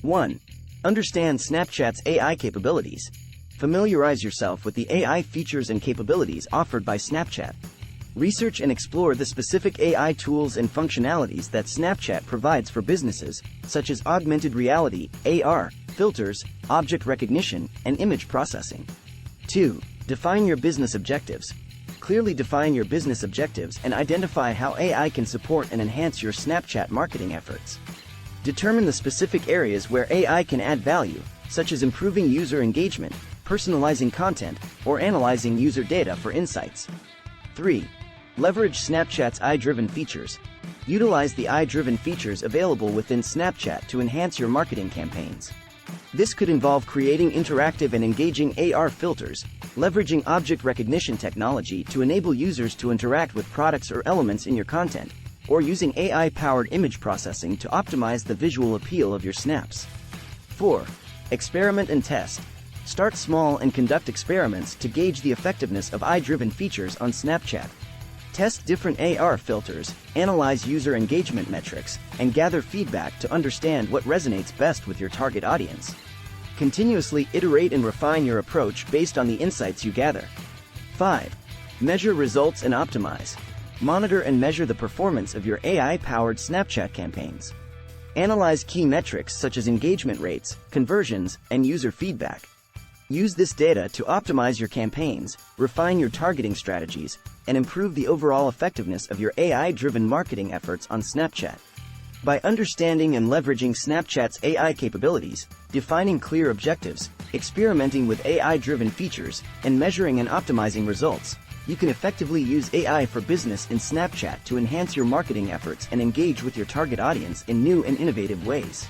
1. Understand Snapchat's AI capabilities. Familiarize yourself with the AI features and capabilities offered by Snapchat. Research and explore the specific AI tools and functionalities that Snapchat provides for businesses, such as augmented reality, AR, filters, object recognition, and image processing. 2. Define your business objectives. Clearly define your business objectives and identify how AI can support and enhance your Snapchat marketing efforts. Determine the specific areas where AI can add value, such as improving user engagement, personalizing content, or analyzing user data for insights. 3. Leverage Snapchat's AI-driven features. Utilize the AI-driven features available within Snapchat to enhance your marketing campaigns. This could involve creating interactive and engaging AR filters, leveraging object recognition technology to enable users to interact with products or elements in your content, or using AI-powered image processing to optimize the visual appeal of your snaps. 4. Experiment and test. Start small and conduct experiments to gauge the effectiveness of AI-driven features on Snapchat. Test different AR filters, analyze user engagement metrics, and gather feedback to understand what resonates best with your target audience. Continuously iterate and refine your approach based on the insights you gather. 5. Measure results and optimize. Monitor and measure the performance of your AI-powered Snapchat campaigns. Analyze key metrics such as engagement rates, conversions, and user feedback. Use this data to optimize your campaigns, refine your targeting strategies, and improve the overall effectiveness of your AI-driven marketing efforts on Snapchat. By understanding and leveraging Snapchat's AI capabilities, defining clear objectives, experimenting with AI-driven features, and measuring and optimizing results, you can effectively use AI for business in Snapchat to enhance your marketing efforts and engage with your target audience in new and innovative ways.